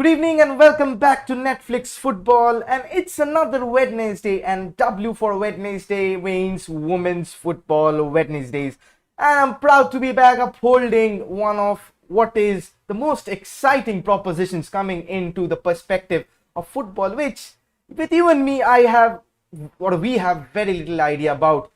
Good evening and welcome back to Netflix Football. And it's another Wednesday, and W for Wednesday means Women's Football Wednesdays. And I'm proud to be back upholding one of what is the most exciting propositions coming into the perspective of football, which with you and me, we have very little idea about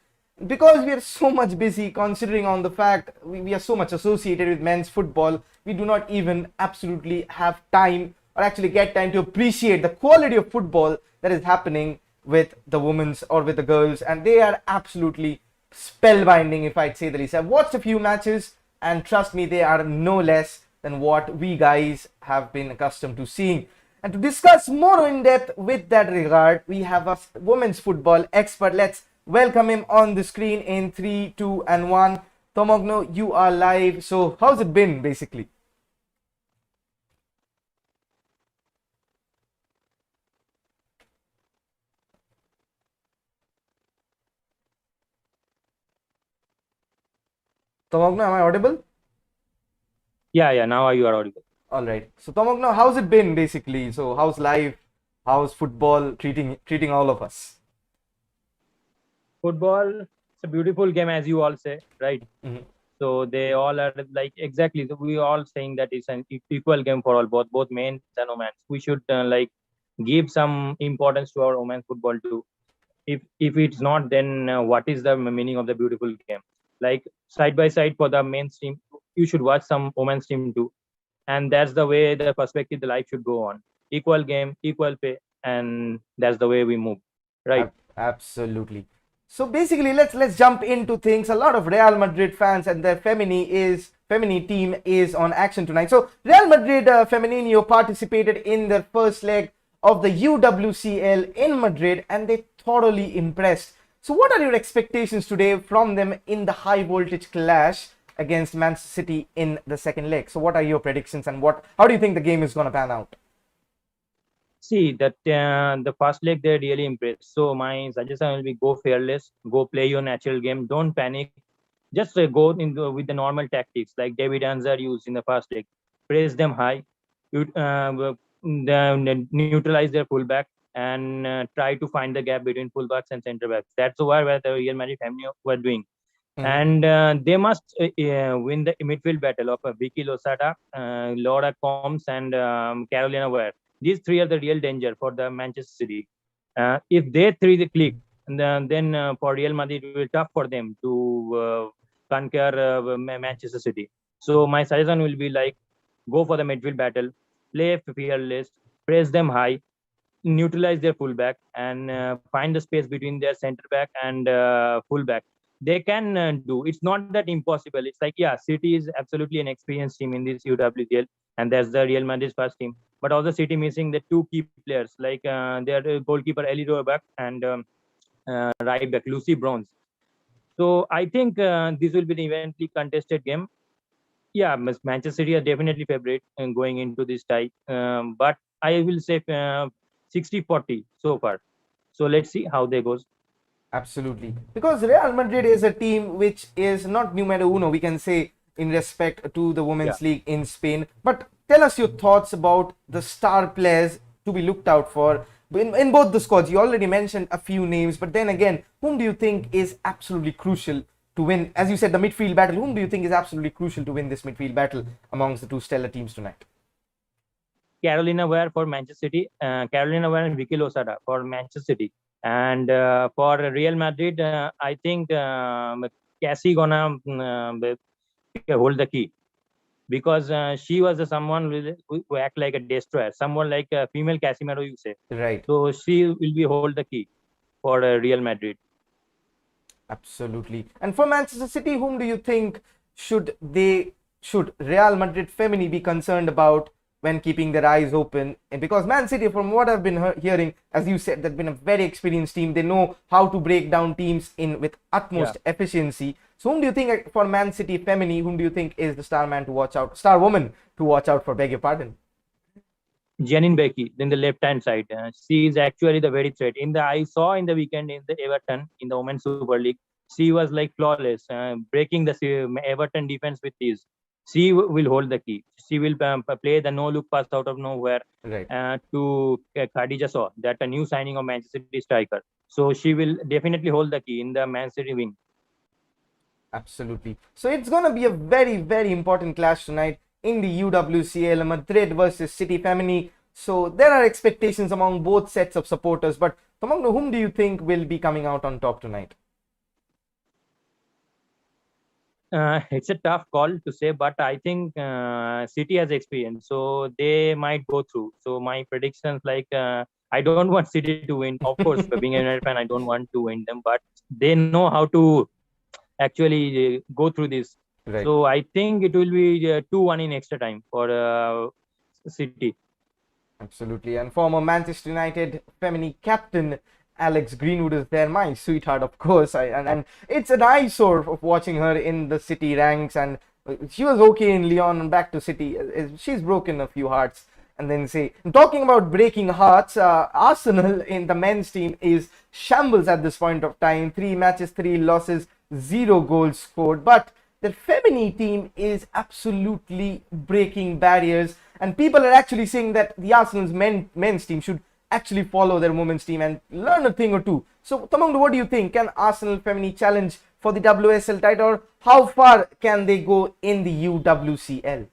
because we are so much busy considering on the fact we are so much associated with men's football. We do not even absolutely have time or actually get time to appreciate the quality of football that is happening with the women's or with the girls, and they are absolutely spellbinding, if I'd say the least. I've watched a few matches, and trust me, they are no less than what we guys have been accustomed to seeing. And to discuss more in depth with that regard, we have a women's football expert. Let's welcome him on the screen in 3, 2, and 1. Tomogno, you are live. So, how's it been basically? Tomogno, am I audible? Yeah, now you are audible. All right. So, Tomogno, how's it been basically? So, how's life? How's football treating all of us? Football, it's a beautiful game, as you all say, right? Mhm. So they all are like exactly. We all saying that it's an equal game for all, both men and women. We should give some importance to our women's football too. If it's not, then what is the meaning of the beautiful game? Like side by side for the men's team, you should watch some women's team too, and that's the way the perspective the life should go on. Equal game, equal pay, and that's the way we move, right? Absolutely. So basically, let's jump into things. A lot of Real Madrid fans and their Femini team is on action tonight. So Real Madrid Femenino participated in their first leg of the UWCL in Madrid, and they thoroughly impressed. So what are your expectations today from them in the high voltage clash against Manchester City in the second leg? So what are your predictions, and how do you think the game is going to pan out? See that the first leg they really impressed. So my suggestion will be go fearless, go play your natural game, don't panic. Just go with the normal tactics like David Anzar used in the first leg. Press them high, neutralize their fullback, and try to find the gap between fullbacks and centre backs. That's where the Real Madrid family were doing. And they must win the midfield battle of Vicky Losada, Laura Combs, and Carolina Ware. These three are the real danger for the Manchester City. If they three click, then for Real Madrid it will be tough for them to conquer Manchester City. So my suggestion will be like go for the midfield battle, play fearless, press them high, neutralize their fullback, and find the space between their center back and fullback. They can do. It's not that impossible. It's like, yeah, City is absolutely an experienced team in this UWCL, and that's the Real Madrid's first team. But also City missing the two key players like their goalkeeper Ellie Roebuck and right back Lucy Bronze. So I think this will be the eventually contested game. Yeah, Manchester City are definitely favorite going into this tie, but I will say 60-40 so far. So let's see how they goes. Absolutely. Because Real Madrid is a team which is not numero uno, we can say, in respect to the Women's League in Spain. But tell us your thoughts about the star players to be looked out for in both the squads. You already mentioned a few names, but then again, whom do you think is absolutely crucial to win? As you said, the midfield battle, whom do you think is absolutely crucial to win this midfield battle amongst the two stellar teams tonight? Carolina Ware for Manchester City, Carolina Ware and Vicky Losada for Manchester City. And for Real Madrid, I think Cassie gonna hold the key because she was someone who act like a destroyer, someone like a female Casemiro, you say. Right. So she will be hold the key for Real Madrid. Absolutely. And for Manchester City, whom do you think should Real Madrid Femini be concerned about when keeping their eyes open? And because Man City, from what I've been hearing, as you said, they've been a very experienced team. They know how to break down teams in with utmost efficiency. So whom do you think for Man City Femini, whom do you think is the star man to watch out, star woman to watch out for, beg your pardon? Janine Becky, in the left-hand side. She is actually the very threat. I saw in the weekend in the Everton in the Women's Super League, she was like flawless, breaking the Everton defense with ease. She will hold the key. She will play the no look pass out of nowhere Right. to Khadija Shaw, that a new signing of Manchester City striker. So she will definitely hold the key in the Man City wing. Absolutely. So it's going to be a very, very important clash tonight in the UWCL, Madrid versus City Femini. So there are expectations among both sets of supporters. But among whom do you think will be coming out on top tonight? It's a tough call to say, but I think City has experience, so they might go through. So my predictions, like I don't want City to win. Of course, for being a United fan, I don't want to win them, but they know how to actually go through this. Right. So I think it will be 2-1 in extra time for City. Absolutely. And former Manchester United Femini captain Alex Greenwood is there, my sweetheart, of course. And it's an eyesore of watching her in the City ranks. And she was okay in Lyon and back to City. She's broken a few hearts. And then say, talking about breaking hearts, Arsenal in the men's team is shambles at this point of time. 3 matches, 3 losses, 0 goals scored. But the Femini team is absolutely breaking barriers, and people are actually saying that the Arsenal's men's team should actually follow their women's team and learn a thing or two. So, Tamandu, what do you think? Can Arsenal Femini challenge for the WSL title, or how far can they go in the UWCL?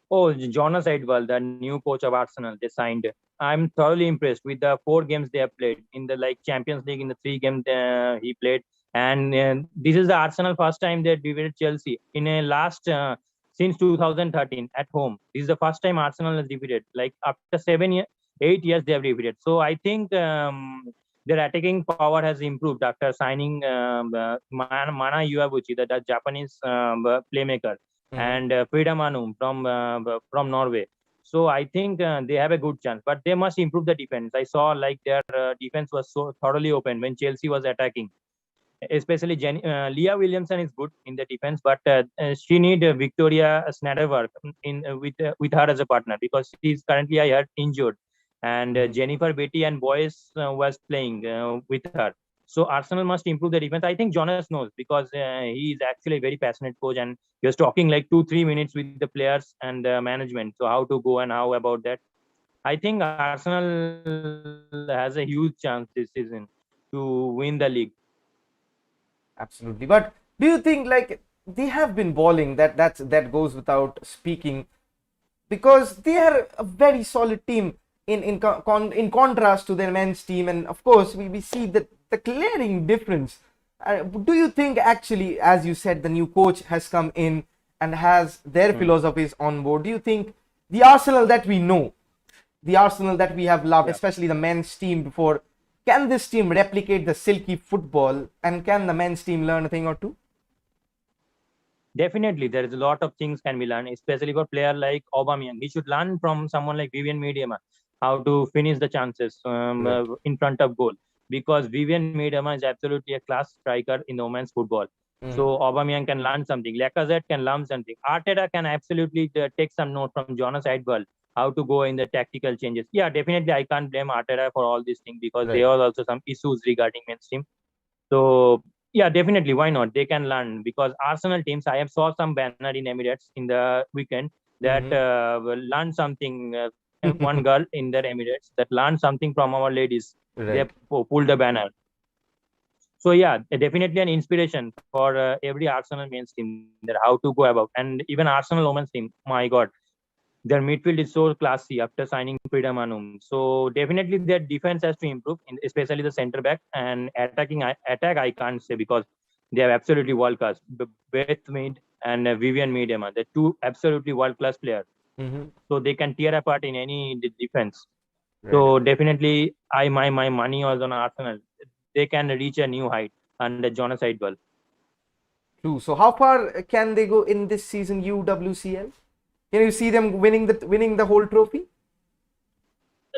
Oh, Jonas Eidwall, the new coach of Arsenal, they signed. I'm thoroughly impressed with the 4 games they have played in the Champions League. In the 3 games he played, and this is the Arsenal first time they defeated Chelsea in a last since 2013 at home. This is the first time Arsenal has defeated. Like after 8 years they have defeated. So I think their attacking power has improved after signing Mana Iwabuchi, the Japanese playmaker, and Frida Manum from Norway. So I think they have a good chance, but they must improve the defense. I saw their defense was so thoroughly open when Chelsea was attacking. Especially Leah Williamson is good in the defense, but she need Victoria Snedework in with her as a partner, because she's currently, I heard, injured, and Jennifer Beattie and Boyce was playing with her. So Arsenal must improve the defense. I think Jonas knows, because he is actually a very passionate coach, and he was talking like 2-3 minutes with the players and management. So how to go and how about that. I think Arsenal has a huge chance this season to win the league. Absolutely. But do you think they have been balling? That goes without speaking, because they are a very solid team in contrast to their men's team. And of course we see that the glaring difference. Do you think actually, as you said, the new coach has come in and has their philosophies on board? Do you think the Arsenal that we know, the Arsenal that we have loved, especially the men's team before, can this team replicate the silky football, and can the men's team learn a thing or two? Definitely, there is a lot of things can be learned, especially for a player like Aubameyang. He should learn from someone like Vivian Miedema how to finish the chances in front of goal, because Vivian Miedema is absolutely a class striker in the women's football. So Aubameyang can learn something. Lacazette can learn something. Arteta can absolutely take some note from Jonas Eidwall how to go in the tactical changes. Yeah, definitely, I can't blame Arteta for all these things, because there are also some issues regarding men's team. So yeah, definitely, why not? They can learn, because Arsenal teams, I have saw some banner in Emirates in the weekend that will learn something. One girl in their Emirates that learned something from our ladies. They pulled the banner. So yeah, definitely an inspiration for every Arsenal men's team that how to go about, and even Arsenal women's team. My God, their midfield is so classy after signing Frida Manum. So definitely their defense has to improve, especially the centre back, and attack. I can't say, because they have absolutely world class. Beth Mead and Vivian Miedema, the 2 absolutely world class players. So they can tear apart in any defense. So definitely, my money was on Arsenal. They can reach a new height under Jonas Eidwall. True. So how far can they go in this season UWCL? Can you see them winning the whole trophy?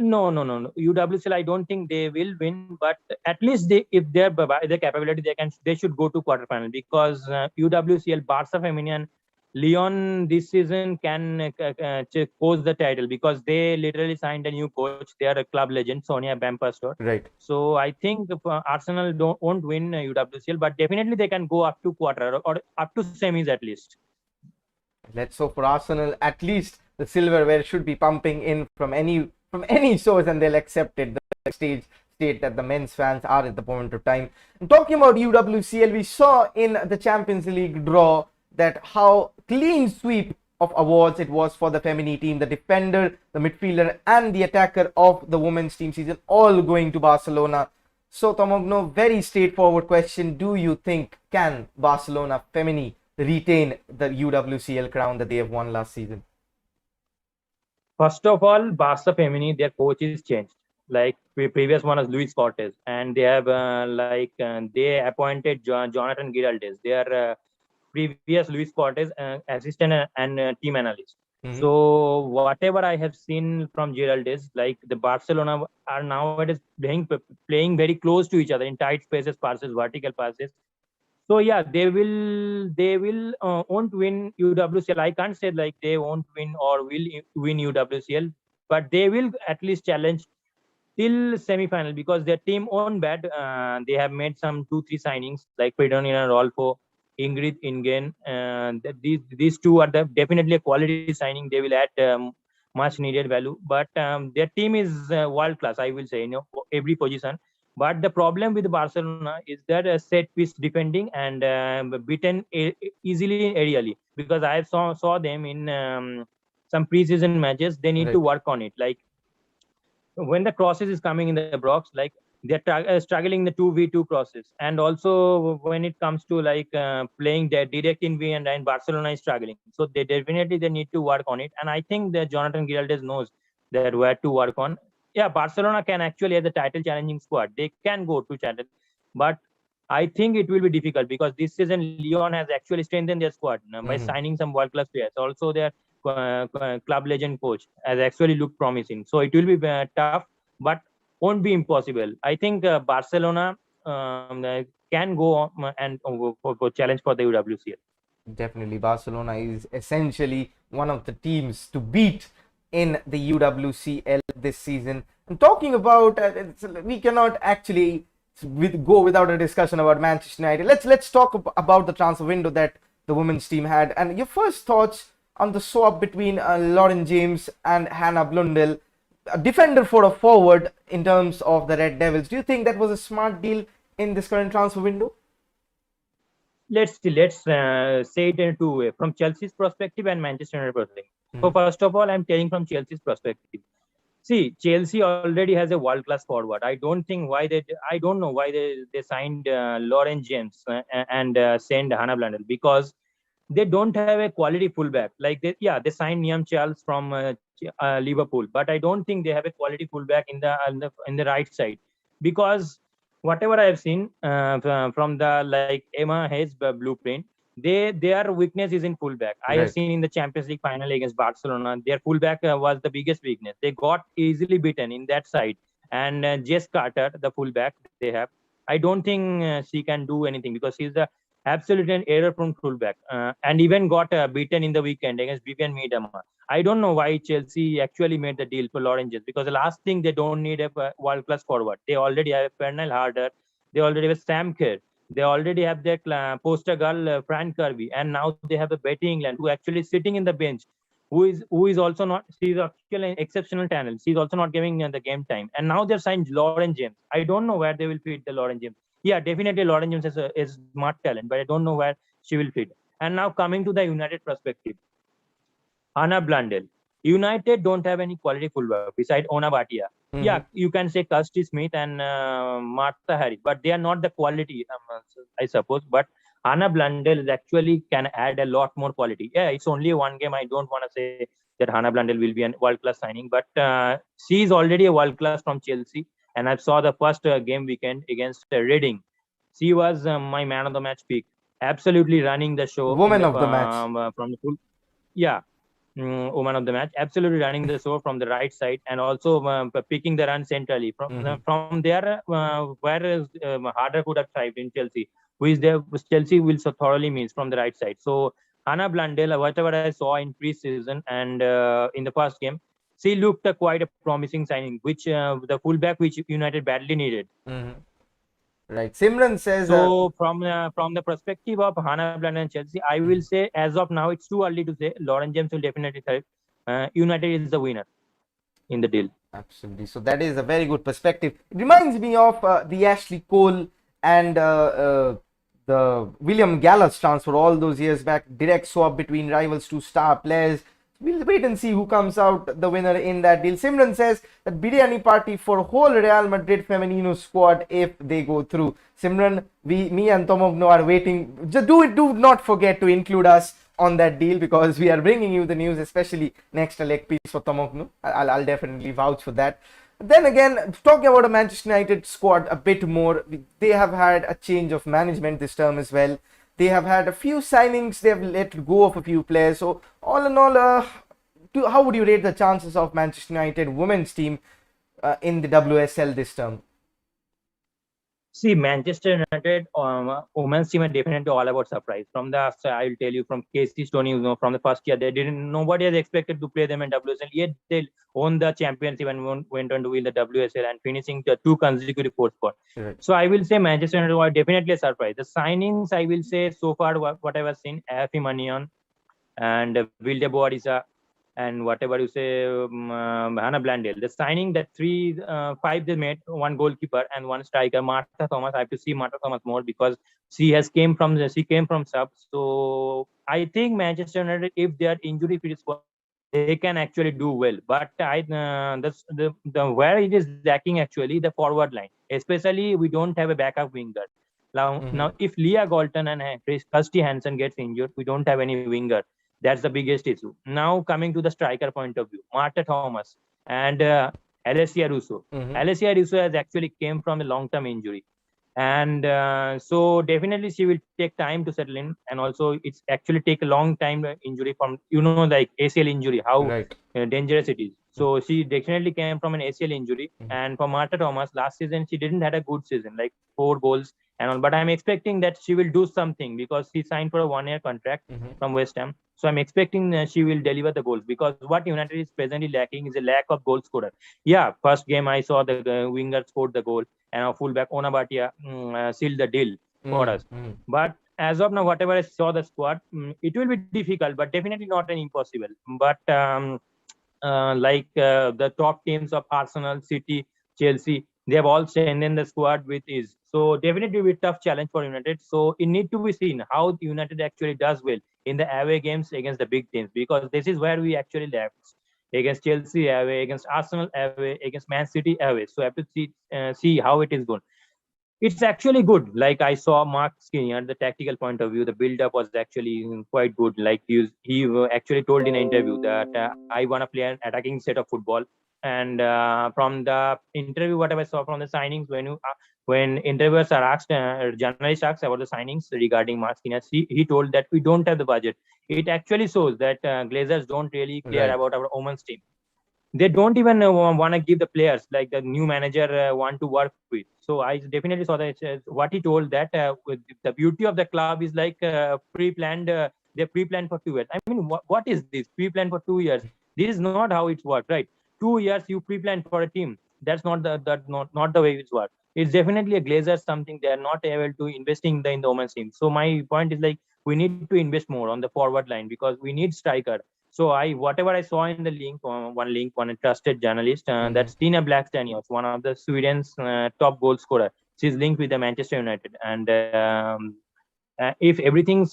No. UWCL, I don't think they will win, but at least if they're their capability, they should go to quarterfinal, because UWCL, Barca Feminian, Lyon this season can coach the title, because they literally signed a new coach. They are a club legend, Sonia Bampastor. Right. So I think Arsenal won't win UWCL, but definitely they can go up to quarter or up to semis at least. Let's hope for Arsenal, at least the silverware should be pumping in from any source, and they'll accept it. The state that the men's fans are at the moment of time. And talking about UWCL, we saw in the Champions League draw that how clean sweep of awards it was for the Femini team. The defender, the midfielder, and the attacker of the women's team season all going to Barcelona. So Tomogno, very straightforward question: do you think can Barcelona Femini retain the UWCL crown that they have won last season? First of all, Barca Femini, their coach is changed. Like previous one was Luis Cortez, and they have they appointed Jonathan Giraldes. They are previous Luis Cortez assistant and team analyst. So whatever I have seen from Giraldes, like the Barcelona are nowadays playing very close to each other in tight spaces, passes, vertical passes. So yeah, they will won't win UWCL. I can't say like they won't win or will win UWCL, but they will at least challenge till semi-final because their team own bad. They have made some 2-3 signings like Pedonina Rolfo, Ingrid Ingen. These two are definitely a quality signing. They will add much needed value, but their team is world class. I will say, every position. But the problem with Barcelona is that set piece defending and beaten easily aerially, because I saw them in some preseason matches. They need to work on it. Like when the crosses is coming in the box, like they're struggling the 2v2 process, and also when it comes to like playing direct in V, and Barcelona is struggling. So they need to work on it, and I think that Jonathan Giraldes knows that where to work on. Yeah, Barcelona can actually have the title challenging squad. They can go to title, but I think it will be difficult because this season Lyon has actually strengthened their squad by signing some world class players. Also, their club legend coach has actually looked promising. So it will be tough, but won't be impossible. I think Barcelona can go on and for challenge for the UWCL. Definitely, Barcelona is essentially one of the teams to beat in the UWCL this season. And talking about, we cannot actually go without a discussion about Manchester United. Let's talk about the transfer window that the women's team had, and your first thoughts on the swap between Lauren James and Hannah Blundell, a defender for a forward in terms of the Red Devils. Do you think that was a smart deal in this current transfer window? Let's say it in two ways, from Chelsea's perspective and Manchester United perspective. So first of all, I'm telling from Chelsea's perspective. See, Chelsea already has a world-class forward. I don't know why they signed Lauren James and sent Hannah Blundell, because they don't have a quality fullback. Like they signed Niam Charles from Liverpool, but I don't think they have a quality fullback in the right side, because whatever I have seen from the like Emma Hayes blueprint, their weakness is in fullback. I have seen in the Champions League final against Barcelona, their fullback was the biggest weakness. They got easily beaten in that side, and Jess Carter, the fullback they have, I don't think she can do anything because she's the absolute error-prone fullback, and even got beaten in the weekend against Vivian Miedema. I don't know why Chelsea actually made the deal for Lauren James, because the last thing, they don't need a world-class forward. They already have Pernell Harder, they already have Sam Kerr, they already have their poster girl Fran Kirby, and now they have a Betty England who actually sitting in the bench, who is also not. She's actually an exceptional talent. She's also not giving the game time, and now they're signed Lauren James. I don't know where they will fit the Lauren James. Yeah, definitely Lauren James is smart talent, but I don't know where she will fit. And now coming to the United perspective, Hannah Blundell. United don't have any quality fullback beside Ona Bhatia. Yeah, you can say Kirsty Smith and Martha Harris, but they are not the quality, I suppose. But Hannah Blundell is actually can add a lot more quality. Yeah, it's only one game. I don't want to say that Hannah Blundell will be a world-class signing, but she is already a world-class from Chelsea. And I saw the first game weekend against Reading. She was my man of the match pick. Absolutely running the show. Woman of the match. From the full, yeah. Woman of the match, absolutely running the show from the right side, and also picking the run centrally from there, where Harder could have thrived in Chelsea, which Chelsea will so thoroughly miss from the right side. So Hannah Blundell, whatever I saw in pre-season and in the first game, she looked quite a promising signing, which the fullback which United badly needed. Right. Simran says, So from the perspective of Hannah Bland and Chelsea, I will say as of now it's too early to say. Lauren James will definitely thrive. United is the winner in the deal. absolutely. So that is a very good perspective. It reminds me of the Ashley Cole and the William Gallas transfer all those years back. Direct swap between rivals to star players. We'll wait and see who comes out the winner in that deal. Simran says that biryani party for whole Real Madrid Femenino squad if they go through. Simran, me and Tomogno are waiting. Just do not forget to include us on that deal because we are bringing you the news, especially next leg piece for Tomogno. I'll definitely vouch for that. Then again, talking about a Manchester United squad a bit more, they have had a change of management this term as well. They have had a few signings. They have let go of a few players. So all in all, how would you rate the chances of Manchester United women's team in the WSL this term? See, Manchester United women's team are definitely all about surprise. From the I will tell you from Casey Stoney, from the first year, nobody has expected to play them in WSL. Yet they won the championship and went on to win the WSL and finishing the 2 consecutive 4th spot. Right. So I will say Manchester United are definitely a surprise. The signings I will say so far what I was seen, FIRMINO and Vilde Boadisa and whatever you say, Hannah Blandale. The signing that 5 they made, 1 goalkeeper and 1 striker, Martha Thomas. I have to see Martha Thomas more because she came from sub. So I think Manchester United, if they are injury free squad, they can actually do well. But the where it is lacking actually the forward line. Especially we don't have a backup winger. Now if Leah Galton and Kirsty Hansen gets injured, we don't have any winger. That's the biggest issue. Now coming to the striker point of view, Martha Thomas and Alessia Russo. Alessia Russo has actually came from a long-term injury. And so definitely she will take time to settle in. And also it's actually take a long time injury from, like ACL injury, how Right. dangerous it is. So she definitely came from an ACL injury. And for Martha Thomas, last season, she didn't had a good season, like 4 goals and all. But I'm expecting that she will do something because she signed for a 1-year contract from West Ham. So I'm expecting she will deliver the goals because what United is presently lacking is a lack of goal scorer. Yeah, first game I saw the winger scored the goal and our fullback Ona Bhatia sealed the deal for us. But as of now, whatever I saw the squad, it will be difficult, but definitely not an impossible. But the top teams of Arsenal, City, Chelsea, they have all strengthened the squad with ease. So definitely will be a tough challenge for United. So it need to be seen how United actually does well in the away games against the big teams, because this is where we actually left against Chelsea away, against Arsenal away, against Man City away. So I have to see how it is going. It's actually good. Like I saw Mark Skinner, the tactical point of view, the build-up was actually quite good. Like he actually told in an interview that I want to play an attacking set of football. And from the interview, whatever I saw from the signings, when interviewers are asked, journalists asked about the signings regarding Mark Skinner, he told that we don't have the budget. It actually shows that Glazers don't really care about our women's team. They don't even want to give the players, like the new manager want to work with. So I definitely saw that what he told that the beauty of the club is like pre-planned. They pre-planned for 2 years. I mean, what is this pre-planned for 2 years? This is not how it's worked, right? 2 years you pre-plan for a team. That's not the way it's worked. It's definitely a Glazer something they are not able to investing in the women's team. So my point is like we need to invest more on the forward line because we need striker. So whatever I saw in the link, one trusted journalist, that's Tina Blackstenius, one of the Sweden's top goal scorer. She's linked with the Manchester United, and if everything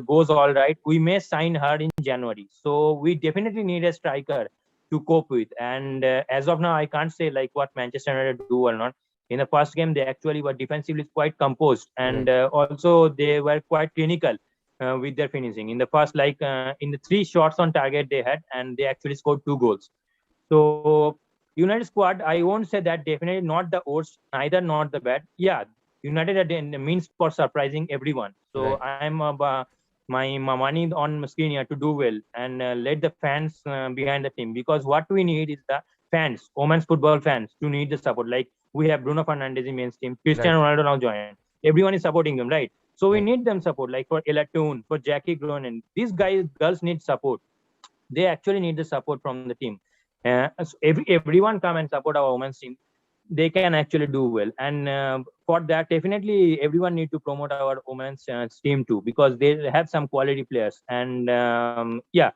goes all right, we may sign her in January. So we definitely need a striker to cope with. And as of now, I can't say like what Manchester United do or not. In the first game, they actually were defensively quite composed, and also they were quite clinical. With their finishing in the first, in the 3 shots on target they had, and they actually scored 2 goals. So United squad, I won't say that definitely not the worst, neither not the bad. Yeah, United are the means for surprising everyone. So I'm my money on Muskinia to do well and let the fans behind the team, because what we need is the fans, women's football fans, to need the support. Like we have Bruno Fernandes in men's team, Cristiano Ronaldo now joined. Everyone is supporting them, right? So we need them support, like for Ella Toon, for Jackie Groenen. These girls need support. They actually need the support from the team. So everyone come and support our women's team. they can actually do well. And for that, definitely everyone need to promote our women's team too, because they have some quality players. And yeah,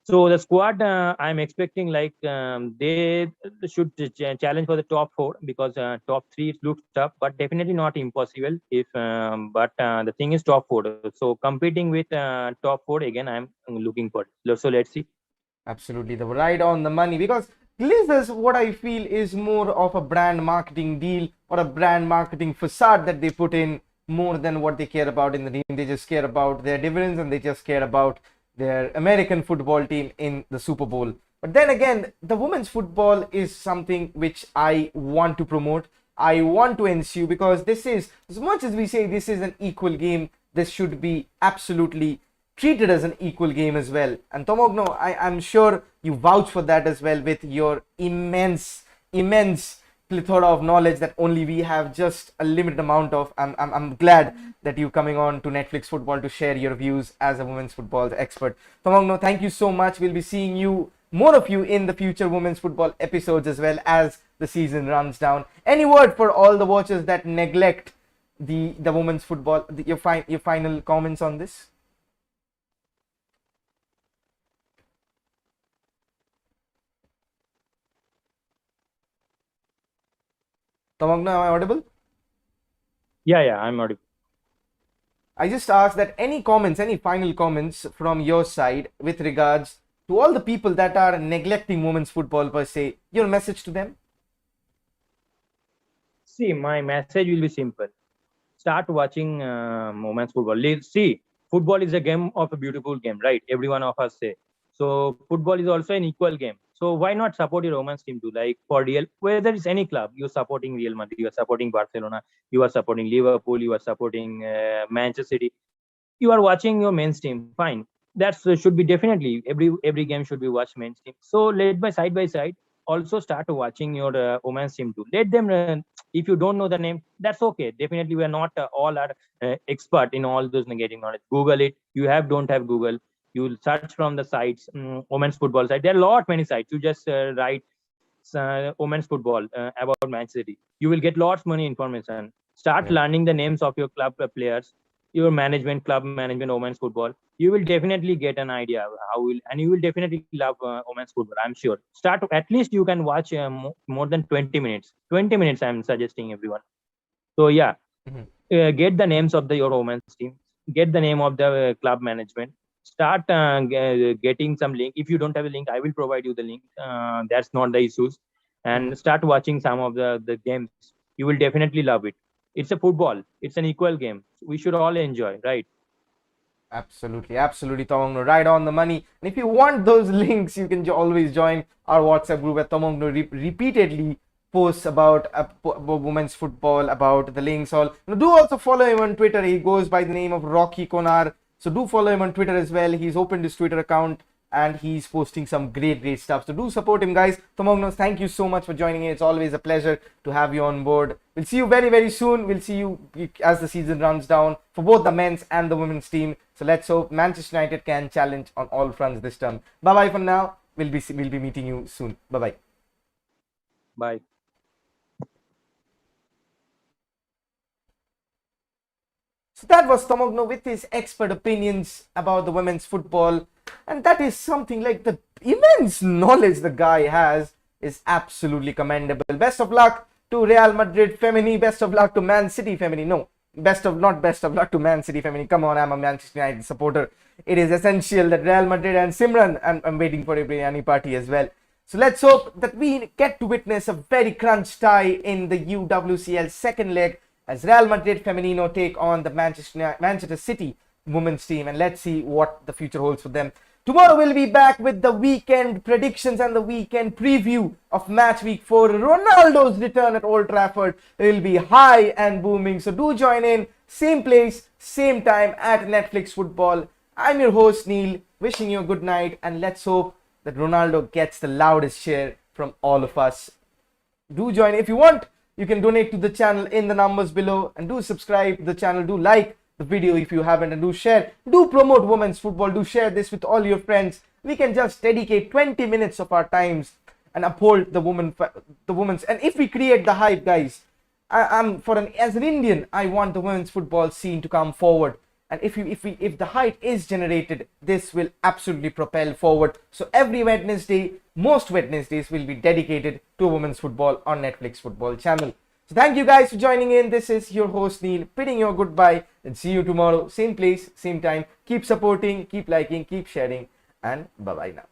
so the squad, I'm expecting like they should challenge for the top four, because top three looks tough, but definitely not impossible. If but the thing is top four. So competing with top four again, I'm looking for. So let's see. Absolutely, the right on the money, because Glazers, what I feel, is more of a brand marketing deal or a brand marketing facade that they put in, more than what they care about in the team. They just care about their dividends, and they just care about their American football team in the Super Bowl. But then again, the women's football is something which I want to promote. I want to ensue, because this is, as much as we say this is an equal game, this should be absolutely treated as an equal game as well. And Tomogno, I'm sure you vouch for that as well, with your immense plethora of knowledge that only we have just a limited amount of. I'm glad that you coming on to Netflix Football to share your views as a women's football expert. Tomogno, thank you so much. We'll be seeing you, more of you, in the future women's football episodes as well as the season runs down. Any word for all the watchers that neglect the women's football? Your final comments on this? Tamagna, am I audible? Yeah, I'm audible. I just asked that any comments, any final comments from your side with regards to all the people that are neglecting women's football per se, your message to them? See, my message will be simple. Start watching women's football. See, football is a game of a beautiful game, right? Every one of us say. So football is also an equal game. So why not support your women's team too? Like for Real, whether it's any club, you're supporting Real Madrid, you are supporting Barcelona, you are supporting Liverpool, you are supporting Manchester City. You are watching your men's team. Fine, that's should be definitely every game should be watched men's team. So let by side, also start watching your women's team too. Let them. If you don't know the name, that's okay. Definitely, we are not all are expert in all those negative knowledge. Google it. You don't have Google, you'll search from the sites, women's football site. There are many sites. You just write women's football about Manchester City. You will get lots many information. Start learning the names of your club players, your management, club management, women's football. You will definitely get an idea and you will definitely love women's football. I'm sure. Start, at least you can watch more than 20 minutes. 20 minutes, I'm suggesting everyone. So yeah, get the names of your women's team. Get the name of the club management. Start getting some link. If you don't have a link, I will provide you the link. That's not the issues. And start watching some of the games. You will definitely love it. It's a football. It's an equal game. We should all enjoy, right? Absolutely, Tomongno, right on the money. And if you want those links, you can always join our WhatsApp group, where Tomongno repeatedly posts about women's football, about the links. All do also follow him on Twitter. He goes by the name of Rocky Konar. So do follow him on Twitter as well. He's opened his Twitter account and he's posting some great stuff. So do support him, guys. Tomognos, thank you so much for joining in. It's always a pleasure to have you on board. We'll see you very soon. We'll see you as the season runs down for both the men's and the women's team. So let's hope Manchester United can challenge on all fronts this term. Bye for now. We'll be meeting you soon. Bye. So that was Tomogno with his expert opinions about the women's football. And that is something, like, the immense knowledge the guy has is absolutely commendable. Best of luck to Real Madrid Femini. Best of luck to Man City Femini. No, not best of luck to Man City Femini. Come on, I'm a Manchester United supporter. It is essential that Real Madrid and Simran, and I'm waiting for a biryani party as well. So let's hope that we get to witness a very crunch tie in the UWCL second leg, as Real Madrid Femenino take on the Manchester City women's team, and let's see what the future holds for them. Tomorrow we'll be back with the weekend predictions and the weekend preview of match week 4. Ronaldo's return at Old Trafford will be high and booming. So do join in, same place, same time at Netflix Football. I'm your host Neil, wishing you a good night, and let's hope that Ronaldo gets the loudest cheer from all of us. Do join. If you want, you can donate to the channel in the numbers below, and do subscribe to the channel. Do like the video if you haven't, and do share. Do promote women's football. Do share this with all your friends. We can just dedicate 20 minutes of our times and uphold the women's. And if we create the hype, guys, as an Indian, I want the women's football scene to come forward. And if the hype is generated, this will absolutely propel forward. So every Wednesday, most Wednesdays will be dedicated to women's football on Netflix football channel. So thank you guys for joining in. This is your host Neil, bidding you a goodbye, and see you tomorrow, same place, same time. Keep supporting, keep liking, keep sharing, and bye bye now.